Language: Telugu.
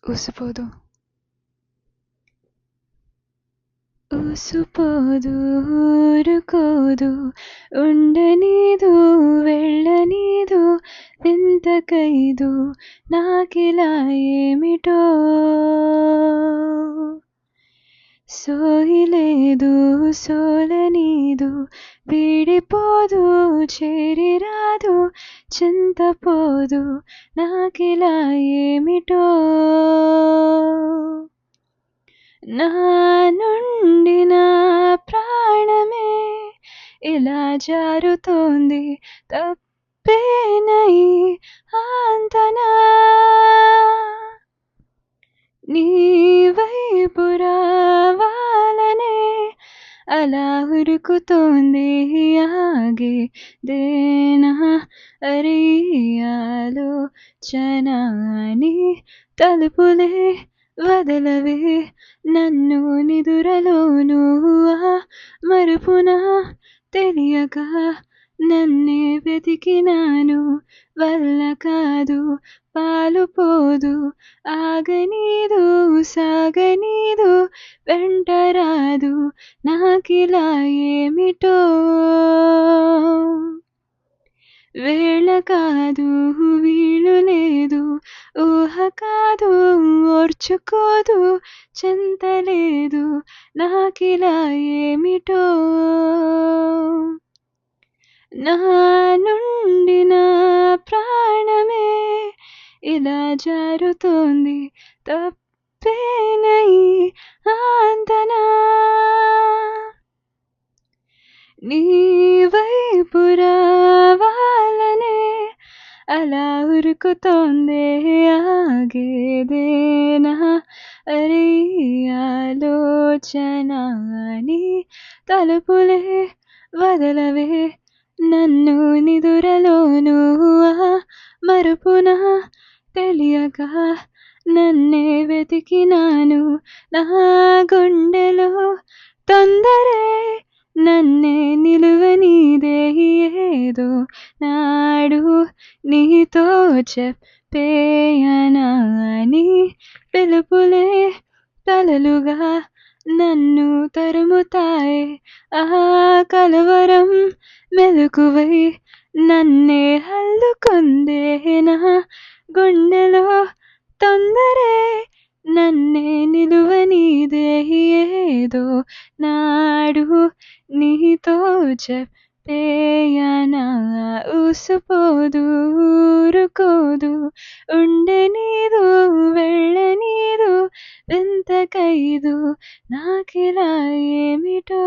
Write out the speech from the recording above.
ఊసిపోదు ఊసిపోదు ఊరుకోదు ఉండనీదు వెళ్ళనీదు వింత ఖైదు నాకిలా ఏమిటో సోయిలేదు సోలనీదు వీడిపోదు చేరిరాదు చింతపోదు నాకిలా ఏమిటో నా నుండి నా ప్రాణమే ఇలా జారుతోంది తప్పేనై ఆంతనా నీ వైపు రావాలనే అలా ఉరుకుతోంది ఆగేదేనా ఆలోచన తలుపులే వదలవే నన్ను నిదురలోను మరుపున తెలియక నన్నే వెతికినాను వల్ల కాదు పాలుపోదు ఆగనీదు సాగనీదు వెంటరాదు నాకిలా ఏమిటో వేళ కాదు వీలు లేదు ఊహ కాదు ఓర్చుకోదు చింతలేదు నాకిలా ఏమిటో నా నుండి నా ప్రాణమే ఇలా జారుతోంది తప్పేనై ఆంతనా నీ వైపు రావాలనే అలా ఉరుకుతోంది ఆగేదేనా ఆలోచన తలుపులే వదలవే నన్ను నిదురలోను మరుపున తెలియక నన్నే వెతికినాను నా గుండెలో తొందరే నన్నే నిలువనీదే ఏదో నాడు నీతో చెప్పేయనాని పిలుపులే తలలుగా నన్ను తరుముతాయి ఆ కలవరం మెలకువై నన్నే హల్లుకుందే నా గుండెలో తొందరే నన్నే నిలువనీదే ఏదో నాడు నీతో చెప్పేయనా ఊసిపోదు ఊరుకోదు ఉండనీదు వెళ్ళనీదు వింత ఖైదు నాకిలా ఏమిటో